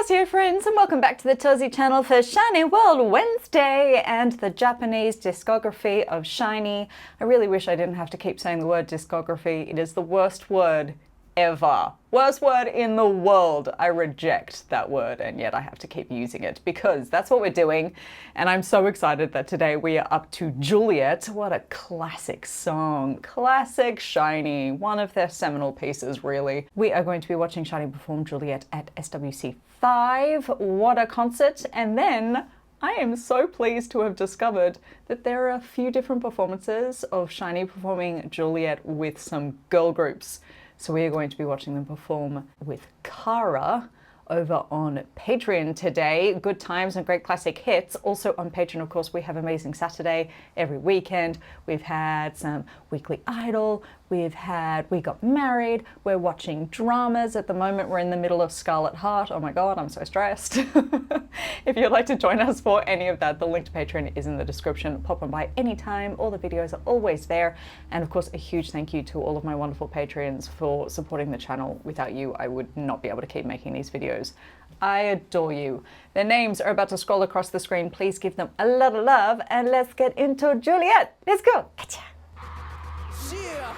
Torsie friends, and welcome back to the Torsie channel for SHINee World Wednesday and the Japanese discography of SHINee. I really wish I didn't have to keep saying the word discography. It is the worst word ever. Worst word in the world. I reject that word, and yet I have to keep using it because that's what we're doing. And I'm so excited that today we are up to Juliette. What a classic song. Classic SHINee. One of their seminal pieces, really. We are going to be watching SHINee perform Juliette at SWC 5. What a concert. And then I am so pleased to have discovered that there are a few different performances of SHINee performing Juliette with some girl groups. So we are going to be watching them perform with Kara over on Patreon today. Good times and great classic hits. Also on Patreon, of course, we have Amazing Saturday every weekend. We've had some Weekly Idol. We got married. We're watching dramas. At the moment, we're in the middle of Scarlet Heart. Oh my God, I'm so stressed. If you'd like to join us for any of that, the link to Patreon is in the description. Pop on by anytime. All the videos are always there. And of course, a huge thank you to all of my wonderful Patreons for supporting the channel. Without you, I would not be able to keep making these videos. I adore you. Their names are about to scroll across the screen. Please give them a lot of love and let's get into Juliette. Let's go. Gotcha. Yeah.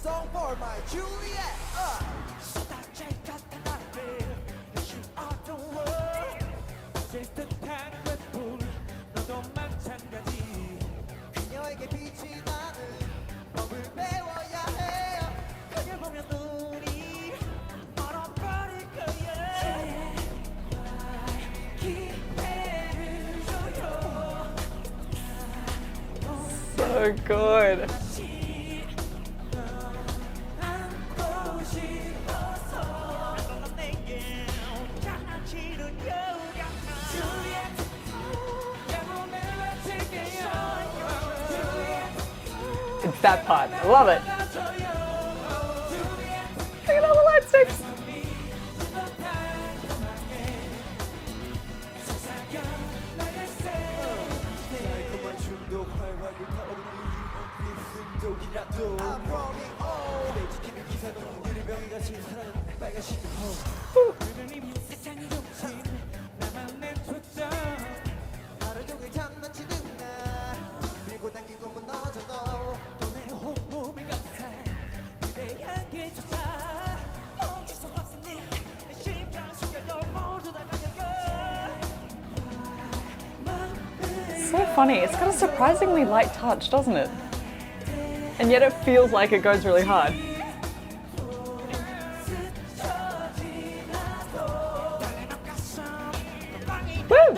Song for my Juliette. 그녀에게 빛이 나는 법을 배워야 해요. 그녀를 보면 눈이 얼어버릴 거예요. 기회를 줘요. So good. It's that part. I love it. Look at all the light sticks. So funny. It's got a surprisingly light touch, doesn't it? And yet it feels like it goes really hard. Woo!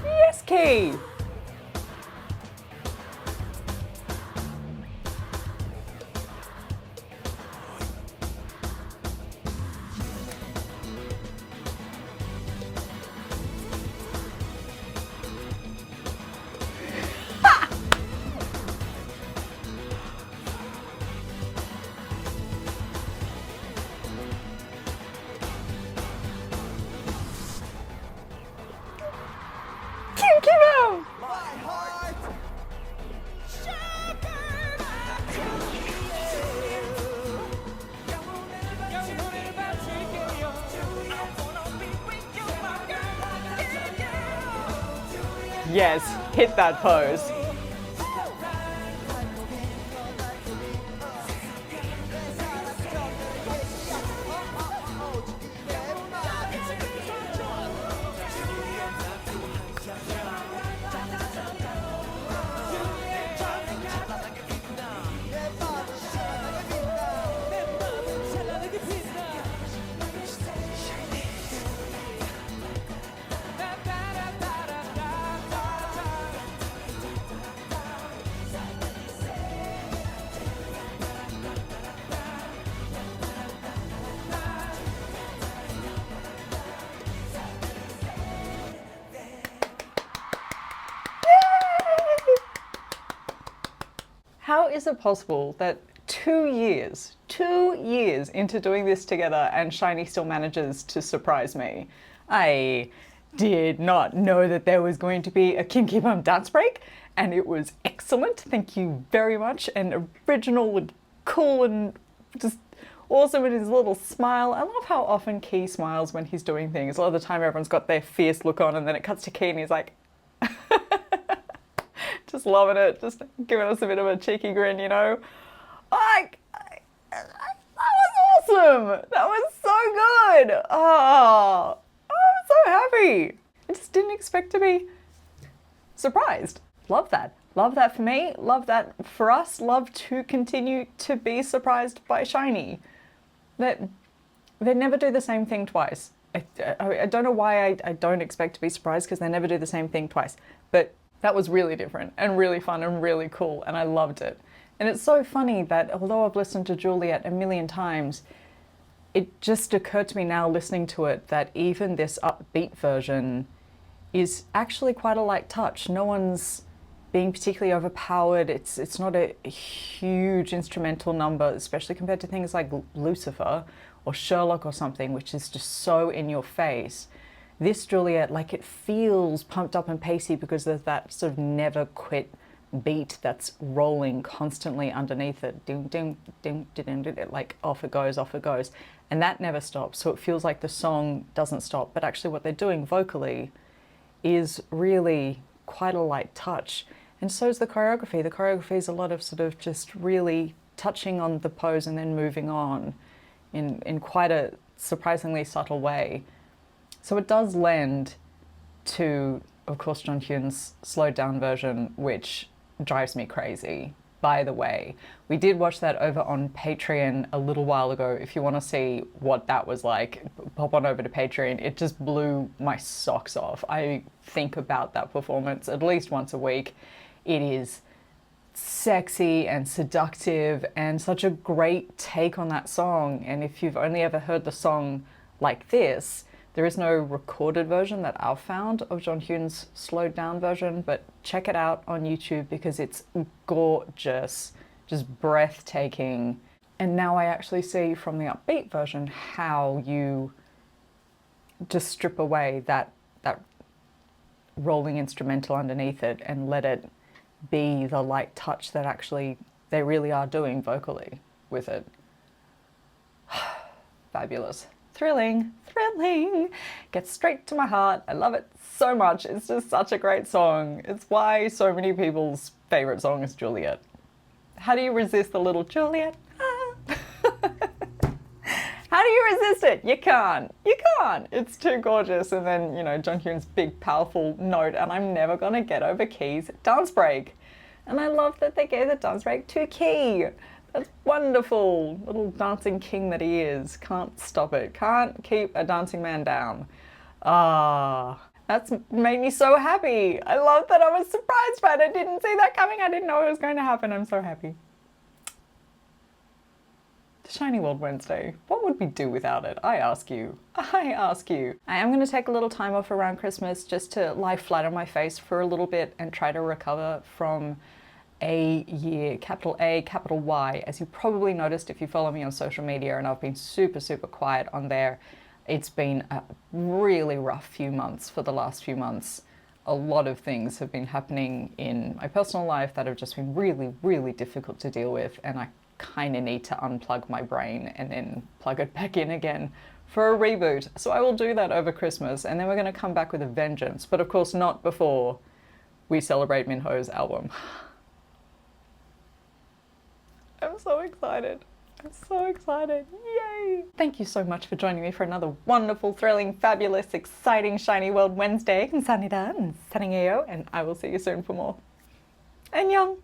Yes, key. Yes, hit that pose. is it possible that 2 years into doing this together and SHINee still manages to surprise me? I did not know that there was going to be a Kinky Bum dance break, and it was excellent. Thank you very much, and original and cool and just awesome with his little smile. I love how often Key smiles when he's doing things. A lot of the time everyone's got their fierce look on, and then it cuts to Key and he's like just loving it, just giving us a bit of a cheeky grin, you know. Like, that was awesome. That was so good. Oh, I'm so happy. I just didn't expect to be surprised. Love that. Love that for me. Love that for us. Love to continue to be surprised by SHINee. That they never do the same thing twice. I don't know why I don't expect to be surprised, because they never do the same thing twice. But that was really different and really fun and really cool, and I loved it. And it's so funny that although I've listened to Juliette a million times, it just occurred to me now listening to it that even this upbeat version is actually quite a light touch. No one's being particularly overpowered. It's not a huge instrumental number, especially compared to things like Lucifer or Sherlock or something, which is just so in your face. This Juliette, like, it feels pumped up and pacey because there's that sort of never quit beat that's rolling constantly underneath it. Ding, ding, ding, ding, ding, ding, like off it goes, off it goes. And that never stops. So it feels like the song doesn't stop, but actually what they're doing vocally is really quite a light touch. And so is the choreography. The choreography is a lot of sort of just really touching on the pose and then moving on in quite a surprisingly subtle way. So it does lend to, of course, John Hyun's slowed down version, which drives me crazy. By the way, we did watch that over on Patreon a little while ago. If you want to see what that was like, pop on over to Patreon. It just blew my socks off. I think about that performance at least once a week. It is sexy and seductive and such a great take on that song. And if you've only ever heard the song like this, there is no recorded version that I've found of John Hyun's slowed down version, but check it out on YouTube because it's gorgeous, just breathtaking. And now I actually see from the upbeat version how you just strip away that rolling instrumental underneath it and let it be the light touch that actually they really are doing vocally with it. Fabulous. Thrilling, thrilling, gets straight to my heart. I love it so much. It's just such a great song. It's why so many people's favorite song is Juliette. How do you resist the little Juliette? Ah. How do you resist it? You can't. You can't. It's too gorgeous. And then, you know, John Hyun's big, powerful note, and I'm never gonna get over Key's dance break. And I love that they gave the dance break to Key. That's wonderful. Little dancing king that he is. Can't stop it. Can't keep a dancing man down. Ah, that's made me so happy. I love that I was surprised by it. I didn't see that coming. I didn't know it was going to happen. I'm so happy. SHINee World Wednesday. What would we do without it? I ask you. I ask you. I am going to take a little time off around Christmas just to lie flat on my face for a little bit and try to recover from a year, capital A, capital Y. As you probably noticed if you follow me on social media, and I've been super quiet on there, it's been a really rough few months for the last few months. A lot of things have been happening in my personal life that have just been really difficult to deal with, and I kind of need to unplug my brain and then plug it back in again for a reboot. So I will do that over Christmas, and then we're going to come back with a vengeance, but of course not before we celebrate Minho's album. I'm so excited. I'm so excited. Yay! Thank you so much for joining me for another wonderful, thrilling, fabulous, exciting SHINee World Wednesday. 감사합니다. 사랑해요, and I will see you soon for more. 안녕!